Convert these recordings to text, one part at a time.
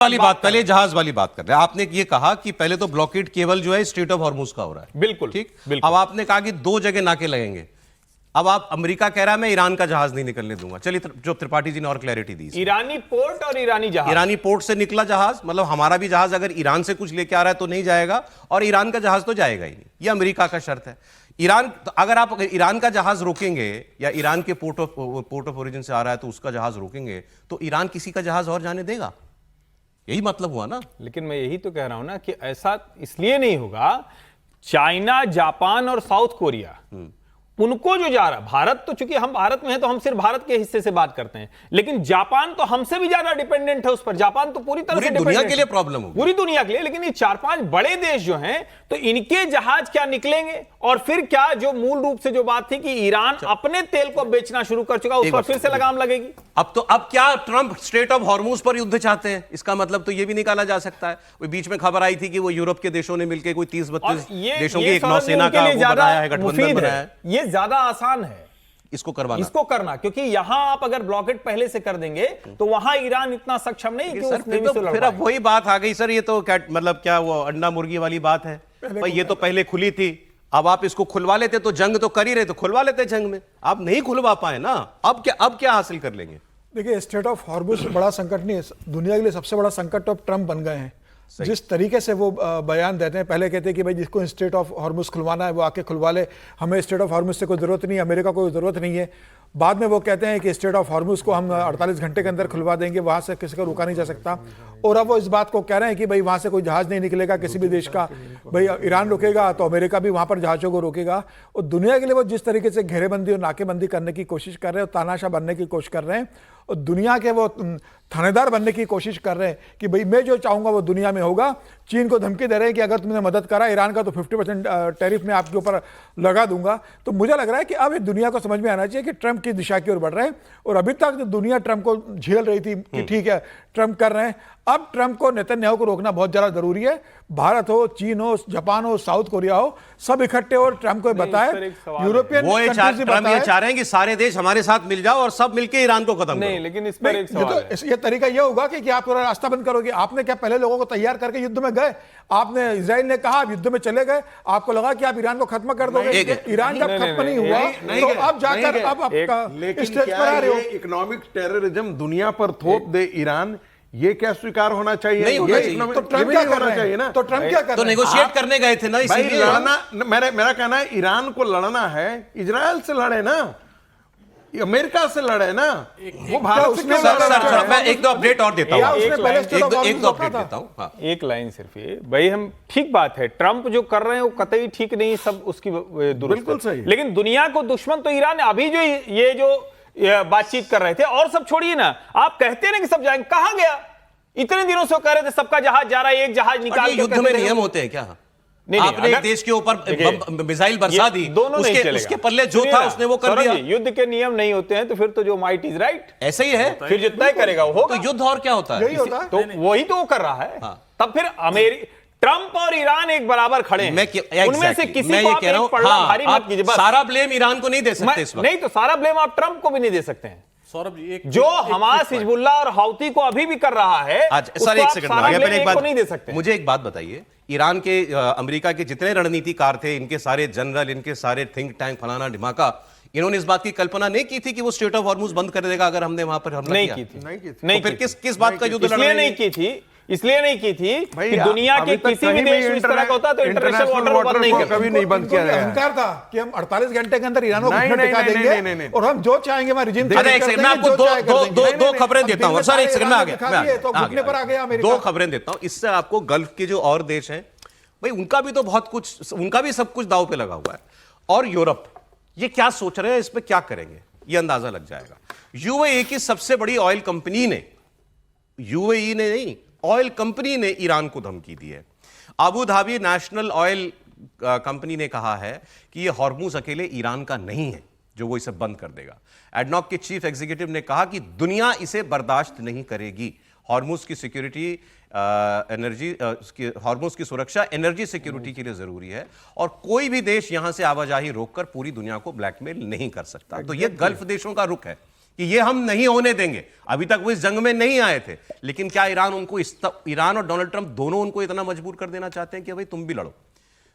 वाली बात, पहले जहाज वाली बात कर रहे हैं। आपने ये कहा कि पहले तो ब्लॉकेड केवल जो है स्ट्रेट ऑफ हॉर्मुज का हो रहा है, बिल्कुल ठीक। बिल्कुल। अब आपने कहा कि दो जगह नाके लगेंगे। अब आप अमेरिका कह रहा है मैं ईरान का जहाज नहीं निकलने दूंगा। चलिए, जो त्रिपाठी जी ने और क्लैरिटी दी, ईरानी पोर्ट और ईरानी जहाज, ईरानी पोर्ट से निकला जहाज, मतलब हमारा भी जहाज अगर ईरान से कुछ लेके आ रहा है तो नहीं जाएगा, और ईरान का जहाज तो जाएगा ही नहीं। ये अमेरिका का शर्त है। ईरान तो अगर आप ईरान का जहाज रोकेंगे या ईरान के पोर्ट ऑफ ओरिजिन से आ रहा है तो उसका जहाज रोकेंगे, तो ईरान किसी का जहाज और जाने देगा? यही मतलब हुआ ना। लेकिन मैं यही तो कह रहा हूं ना कि ऐसा इसलिए नहीं होगा। चाइना, जापान और साउथ कोरिया, उनको जो जा रहा, भारत तो चूंकि हम भारत में हैं तो हम सिर्फ भारत के हिस्से से बात करते हैं, लेकिन जापान तो हमसे भी ज्यादा डिपेंडेंट है उस पर। जापान तो पूरी तरह से दुनिया के लिए प्रॉब्लम होगी, पूरी दुनिया के लिए। लेकिन ये 4-5 बड़े देश जो हैं, तो इनके जहाज क्या निकलेंगे? और फिर क्या जो मूल रूप से जो बात थी कि ईरान अपने तेल को बेचना शुरू कर चुका, उस पर फिर से लगाम लगेगी। अब क्या ट्रंप स्ट्रेट ऑफ हॉर्मुज पर युद्ध चाहते हैं? इसका मतलब तो यह भी निकाला जा सकता है। वो बीच में खबर आई थी कि वो यूरोप के देशों ने मिलकर कोई 30-32 देशों की एक नौसेना का वो बनाया है, गठबंधन बनाया है। ये ज्यादा आसान है इसको करना, क्योंकि यहां आप अगर ब्लॉकेट पहले से कर देंगे तो वहां ईरान इतना सक्षम नहीं कि सर, फिर अब वही बात आ गई सर। ये तो मतलब क्या वो अंडा मुर्गी वाली बात है भाई। ये तो पहले खुली थी, अब आप इसको खुलवा लेते तो जंग तो कर ही रहे, तो खुलवा लेते जंग में। आप नहीं खुलवा पाए ना, अब क्या हासिल कर लेंगे? देखिए, स्ट्रेट ऑफ हॉर्मुज बड़ा संकट नहीं है, दुनिया के लिए सबसे बड़ा संकट तो अब ट्रंप बन गए हैं। जिस तरीके से वो बयान देते हैं, पहले कहते हैं कि भाई जिसको स्ट्रेट ऑफ हॉर्मुज खुलवाना है वो आके खुलवा ले, हमें स्ट्रेट ऑफ हॉर्मुज से कोई ज़रूरत नहीं है, अमेरिका को कोई ज़रूरत नहीं है। बाद में वो कहते हैं कि स्ट्रेट ऑफ हॉर्मुज को हम 48 घंटे के अंदर खुलवा देंगे, वहाँ से किसी को रुका नहीं जा सकता। और अब वो इस बात को कह रहे हैं कि भाई वहाँ से कोई जहाज़ नहीं निकलेगा किसी भी देश का। भाई ईरान रोकेगा तो अमेरिका भी वहाँ पर जहाज़ों को रोकेगा। और दुनिया के लिए वो जिस तरीके से घेरेबंदी और नाकेबंदी करने की कोशिश कर रहे हैं और तानाशाह बनने की कोशिश कर रहे हैं और दुनिया के वो थानेदार बनने की कोशिश कर रहे हैं कि भाई मैं जो चाहूँगा वो दुनिया में होगा। चीन को धमकी दे रहे हैं कि अगर तुमने मदद करा ईरान का तो 50% टैरिफ में आपके ऊपर लगा दूंगा। तो मुझे लग रहा है कि अब ये दुनिया को समझ में आना चाहिए कि ट्रंप की दिशा की ओर बढ़ रहे हैं। और अभी तक जो दुनिया ट्रंप को झेल रही थी कि ठीक है ट्रंप कर रहे हैं, अब ट्रंप को, नेतन्याहू को रोकना बहुत ज्यादा जरूरी है। भारत हो, चीन हो, जापान हो, साउथ कोरिया हो, सब इकट्ठे और ट्रंप को बताए, यूरोपियन वो ये चाह रहे हैं कि सारे देश हमारे साथ मिल जाओ और सब मिलकर ईरान को खत्म नहीं, लेकिन इस पर एक सवाल है। ये तरीका ये होगा कि आप पूरा रास्ता बंद करोगे। आपने क्या पहले लोगों को तैयार करके युद्ध में गए? आपने, इजराइल ने कहा आप युद्ध में चले गए, आपको लगा कि आप ईरान को खत्म कर दोगे। ईरान जब खत्म नहीं हुआ तो अब जाकर अब स्टेज पर आ रहे हो। इकोनॉमिक टेररिज्म दुनिया पर थोप दे ईरान, ये क्या स्वीकार होना चाहिए? नहीं होना चाहिए। तो ट्रंप क्या कर रहे हैं ना? तो ट्रंप क्या कर रहे हैं? तो नेगोशिएट करने गए थे ना, इसीलिए लड़ना। मेरा कहना है ईरान को लड़ना है, इजराइल से लड़े ना, अमेरिका से लड़े ना, वो भारत से क्यों लड़ रहा है? मैं एक दो अपडेट और देता हूं, एक दो अपडेट देता हूं। एक लाइन सिर्फ ये, भाई हम, ठीक बात है ट्रंप जो कर रहे हैं वो कतई ठीक नहीं, सब उसकी बिल्कुल सही। लेकिन दुनिया को दुश्मन तो ईरान है। अभी जो ये जो बातचीत कर रहे थे, और सब छोड़िए ना, आप कहते ना कि सब जाएंगे, कहां गया? इतने दिनों से वो कह रहे थे सबका जहाज जा रहा है, एक जहाज निकाल। युद्ध में नियम होते हैं क्या? नहीं, आपने एक देश के ऊपर मिसाइल बरसा दी, उसके पल्ले जो था उसने वो कर दिया। युद्ध के नियम नहीं होते हैं तो फिर तो जो माइट इज राइट, ऐसा ही है। फिर जितना ही करेगा वो होगा। तो युद्ध और क्या होता है? यही होता है। तो वही तो वो कर रहा है। तब फिर ट्रंप और ईरान एक बराबर खड़े हैं। उनमें से किसी को आप एक पलड़ा भारी मत कीजिए। सारा ब्लेम ईरान को नहीं दे सकते इस वक्त। नहीं, तो सारा ब्लेम आप ट्रंप को भी नहीं दे सकते हैं। सौरभ जी, जो हमास, हिजबुल्लाह और हौती को अभी भी कर रहा है, सर एक सेकंड नहीं दे सकते। मुझे एक बात बताइए, ईरान के, अमेरिका के जितने रणनीतिकार थे, इनके सारे जनरल, इनके सारे थिंक टैंक, फलाना ढिमाका, इन्होंने इस बात की कल्पना नहीं की थी कि वो स्ट्रेट ऑफ हॉर्मुज बंद कर देगा अगर हमने वहां पर हमला किया? नहीं, फिर किस बात का युद्ध लड़ रहे हैं? इसलिए नहीं की थी कि दुनिया के किसी भी देश में इस तरह का होता तो इंटरनेशनल वाटर बंद नहीं करते। कभी नहीं बंद किया गया। अहंकार था कि हम 48 घंटे के अंदर ईरान को टिका देंगे और हम जो चाहेंगे हमारे रिजीम। मैं आपको दो खबरें देता हूं सर, एक सेकंड में आ गया। दो खबरें देता हूं, इससे आपको गल्फ के जो और देश हैं भाई, उनका भी तो बहुत कुछ, उनका भी सब कुछ दांव पे लगा हुआ है। और यूरोप ये क्या सोच रहे हैं, इस पे क्या करेंगे, ये अंदाजा लग जाएगा। यूएई की सबसे बड़ी ऑयल कंपनी ने, यूएई ने नहीं, ऑयल कंपनी ने ईरान को धमकी दी है। Abu Dhabi national oil company ने कहा है कि यह हॉर्मुज अकेले ईरान का नहीं है जो वो इसे बंद कर देगा। एडनॉक के चीफ एग्जीक्यूटिव ने कहा कि दुनिया इसे बर्दाश्त नहीं करेगी। हॉर्मुज की सिक्योरिटी, एनर्जी, हॉर्मुज की सुरक्षा एनर्जी सिक्योरिटी के लिए जरूरी है और कोई भी देश यहां से आवाजाही रोककर पूरी दुनिया को ब्लैकमेल नहीं कर सकता। तो यह गल्फ देशों का रुख है कि ये हम नहीं होने देंगे। अभी तक वो इस जंग में नहीं आए थे, लेकिन क्या ईरान और डोनाल्ड ट्रंप दोनों उनको इतना मजबूर कर देना चाहते हैं कि भाई तुम भी लड़ो?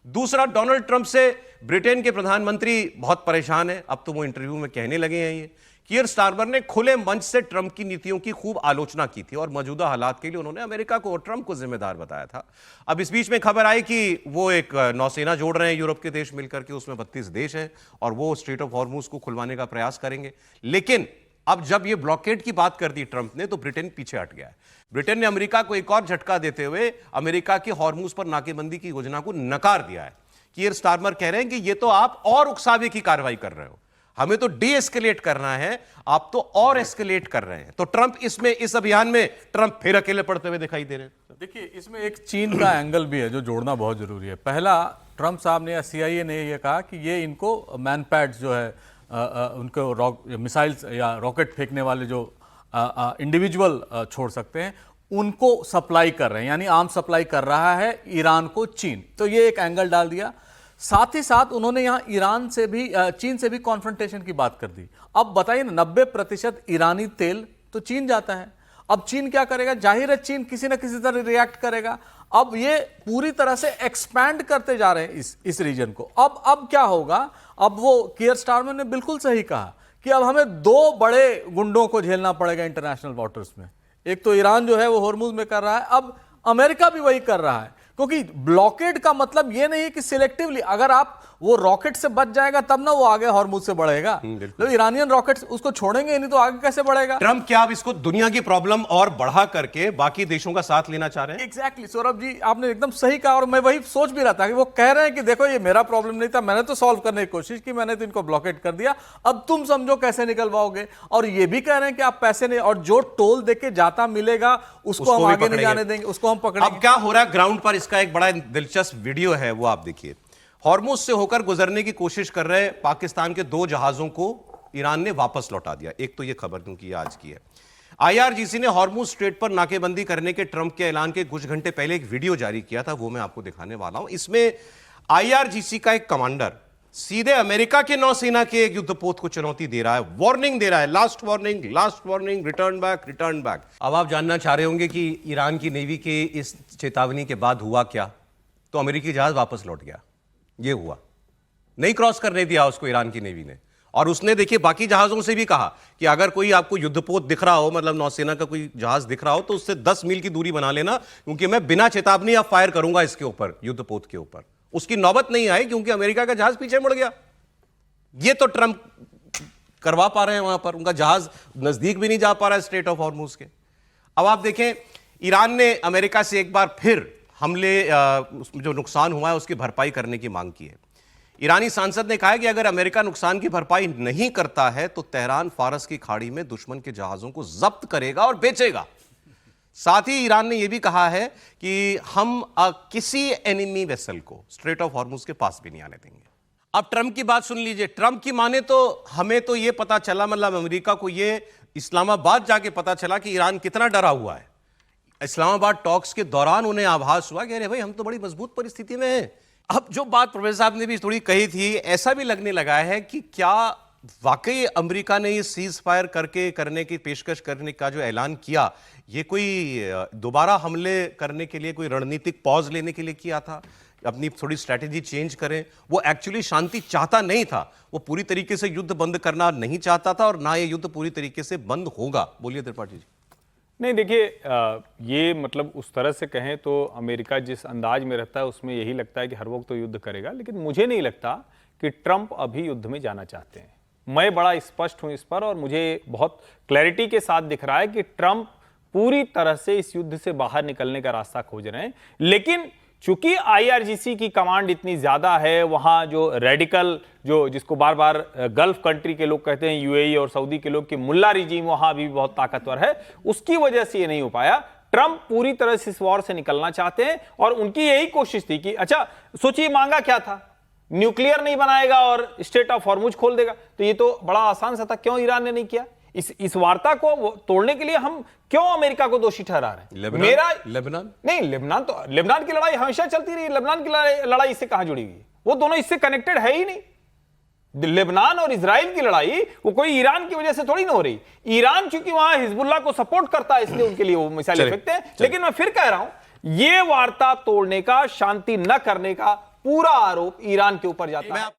दूसरा, डोनाल्ड ट्रंप से ब्रिटेन के प्रधानमंत्री बहुत परेशान है। अब तो वो इंटरव्यू में कहने लगे हैं ये। कीयर स्टारमर ने खुले मंच से ट्रंप की नीतियों की खूब आलोचना की थी और मौजूदा हालात के लिए उन्होंने अमेरिका को और ट्रंप को जिम्मेदार बताया था। अब इस बीच में खबर आई कि वो एक नौसेना जोड़ रहे हैं यूरोप के देश मिलकर के, उसमें 32 देश हैं और वो स्ट्रेट ऑफ हॉर्मुज को खुलवाने का प्रयास करेंगे। लेकिन अब जब ये ब्लॉकेड की बात कर दी ट्रंप ने, तो ब्रिटेन पीछे हट गया है। ब्रिटेन ने अमेरिका को एक और झटका देते हुए अमेरिका की हॉर्मुज पर नाकेबंदी की योजना को नकार दिया है। कीयर स्टारमर कह रहे हैं कि ये तो आप और उकसावे की कार्रवाई कर रहे हो, हमें तो डी एस्केलेट करना है, आप तो और एस्केलेट कर रहे हैं। तो ट्रंप इस अभियान में ट्रंप फिर अकेले पड़ते हुए दिखाई दे रहे हैं। देखिए, इसमें एक चीन का एंगल भी है जो जोड़ना बहुत जरूरी है। पहला, ट्रंप साहब ने या CIA ने ये कहा कि ये इनको मैनपैड्स जो है उनको मिसाइल्स या रॉकेट फेंकने वाले जो इंडिविजुअल छोड़ सकते हैं, उनको सप्लाई कर रहे हैं, यानी आर्म सप्लाई कर रहा है ईरान को चीन। तो ये एक एंगल डाल दिया। साथ ही साथ उन्होंने यहां चीन से भी कॉन्फ्रंटेशन की बात कर दी। अब बताइए ना, 90% ईरानी तेल तो चीन जाता है। अब चीन क्या करेगा? जाहिर है चीन किसी ना किसी तरह रिएक्ट करेगा। अब ये पूरी तरह से एक्सपैंड करते जा रहे हैं इस रीजन को। अब क्या होगा? अब वो कीयर स्टारमर ने बिल्कुल सही कहा कि अब हमें 2 बड़े गुंडों को झेलना पड़ेगा इंटरनेशनल वाटर्स में। एक तो ईरान जो है वो हॉर्मुज में कर रहा है, अब अमेरिका भी वही कर रहा है। क्योंकि ब्लॉकेड का मतलब ये नहीं है कि सिलेक्टिवली अगर आप वो रॉकेट से बच जाएगा तब ना वो आगे हॉर्मुज से बढ़ेगा। तो ईरानियन रॉकेट्स उसको छोड़ेंगे नहीं तो आगे कैसे बढ़ेगा? ट्रंप क्या अब इसको दुनिया की प्रॉब्लम और बढ़ा करके बाकी देशों का साथ लेना चाह रहे हैं? एग्जैक्टली सौरभ जी, आपने एकदम सही कहा और मैं वही सोच भी रहा था कि वो कह रहे हैं कि देखो ये मेरा प्रॉब्लम नहीं था, मैंने तो सॉल्व करने की कोशिश की, मैंने तो इनको ब्लॉकेट कर दिया, अब तुम समझो कैसे निकलवाओगे। और ये भी कह रहे हैं कि आप पैसे नहीं, और जो टोल देके जाता मिलेगा उसको हम आगे नहीं जाने देंगे, उसको हम पकड़ेंगे। अब क्या हो रहा है ग्राउंड पर, इसका एक बड़ा दिलचस्प वीडियो है, वो आप देखिए। हॉर्मुज से होकर गुजरने की कोशिश कर रहे पाकिस्तान के 2 जहाजों को ईरान ने वापस लौटा दिया। एक तो ये खबर क्योंकि आज की है। IRGC ने हॉर्मुज स्ट्रेट पर नाकेबंदी करने के ट्रंप के ऐलान के कुछ घंटे पहले एक वीडियो जारी किया था, वो मैं आपको दिखाने वाला हूं। इसमें IRGC का एक कमांडर सीधे अमेरिका के नौसेना के एक युद्धपोत को चुनौती दे रहा है, वार्निंग दे रहा है, लास्ट वार्निंग, रिटर्न बैक। अब आप जानना चाह रहे होंगे कि ईरान की नेवी के इस चेतावनी के बाद हुआ क्या? तो अमेरिकी जहाज वापस लौट गया। ये हुआ, नहीं क्रॉस करने दिया उसको ईरान की नेवी ने। और उसने देखिए बाकी जहाजों से भी कहा कि अगर कोई आपको युद्धपोत दिख रहा हो, मतलब नौसेना का कोई जहाज दिख रहा हो, तो उससे 10 मील की दूरी बना लेना, क्योंकि मैं बिना चेतावनी अब फायर करूंगा इसके ऊपर, युद्धपोत के ऊपर। उसकी नौबत नहीं आई क्योंकि अमेरिका का जहाज पीछे मुड़ गया। ये तो ट्रंप करवा पा रहे हैं, वहां पर उनका जहाज नजदीक भी नहीं जा पा रहा है स्ट्रेट ऑफ हॉर्मुज के। अब आप देखें, ईरान ने अमेरिका से एक बार फिर हमले, जो नुकसान हुआ है उसकी भरपाई करने की मांग की है। ईरानी सांसद ने कहा है कि अगर अमेरिका नुकसान की भरपाई नहीं करता है तो तेहरान फारस की खाड़ी में दुश्मन के जहाजों को जब्त करेगा और बेचेगा। साथ ही ईरान ने यह भी कहा है कि हम किसी एनिमी वेसल को स्ट्रेट ऑफ हॉर्मुज के पास भी नहीं आने देंगे। अब ट्रंप की बात सुन लीजिए। ट्रंप की माने तो हमें तो यह पता चला, मतलब अमेरिका को यह इस्लामाबाद जाके पता चला कि ईरान कितना डरा हुआ है। इस्लामाबाद टॉक्स के दौरान उन्हें आभास हुआ कि अरे भाई हम तो बड़ी मजबूत परिस्थिति में हैं। अब जो बात प्रोफेसर साहब ने भी थोड़ी कही थी, ऐसा भी लगने लगा है कि क्या वाकई अमेरिका ने ये सीज फायर करने की पेशकश करने का जो ऐलान किया, ये कोई दोबारा हमले करने के लिए, कोई रणनीतिक पॉज लेने के लिए किया था, अपनी थोड़ी स्ट्रैटेजी चेंज करें? वो एक्चुअली शांति चाहता नहीं था, वो पूरी तरीके से युद्ध बंद करना नहीं चाहता था, और ना ये युद्ध पूरी तरीके से बंद होगा। बोलिए त्रिपाठी जी। नहीं देखिए, ये मतलब उस तरह से कहें तो अमेरिका जिस अंदाज में रहता है उसमें यही लगता है कि हर वक्त तो युद्ध करेगा, लेकिन मुझे नहीं लगता कि ट्रंप अभी युद्ध में जाना चाहते हैं। मैं बड़ा स्पष्ट हूं इस पर, और मुझे बहुत क्लैरिटी के साथ दिख रहा है कि ट्रंप पूरी तरह से इस युद्ध से बाहर निकलने का रास्ता खोज रहे हैं। लेकिन चूंकि IRGC की कमांड इतनी ज्यादा है, वहां जो रेडिकल, जो जिसको बार बार गल्फ कंट्री के लोग कहते हैं, UAE और सऊदी के लोग, कि मुल्ला रिजीम वहां भी बहुत ताकतवर है, उसकी वजह से ये नहीं हो पाया। ट्रंप पूरी तरह से इस वॉर से निकलना चाहते हैं, और उनकी यही कोशिश थी कि अच्छा सोचिए मांगा क्या था, न्यूक्लियर नहीं बनाएगा और स्ट्रेट ऑफ हॉर्मुज खोल देगा, तो ये तो बड़ा आसान सा था। क्यों ईरान ने नहीं किया? इस वार्ता को तोड़ने के लिए हम क्यों अमेरिका को दोषी ठहरा रहे हैं? लेबनान नहीं, लेबनान की लड़ाई हमेशा चलती रही। लेबनान की लड़ाई इससे कहां जुड़ी हुई है? वो दोनों इससे कनेक्टेड है ही नहीं। लेबनान और इजराइल की लड़ाई वो कोई ईरान की वजह से थोड़ी ना हो रही। ईरान चूंकि वहां हिजबुल्लाह को सपोर्ट करता है इसलिए उनके लिए वो मिसाइलें फेंकते हैं। लेकिन मैं फिर कह रहा हूं ये वार्ता तोड़ने का, शांति न करने का पूरा आरोप ईरान के ऊपर जाता है।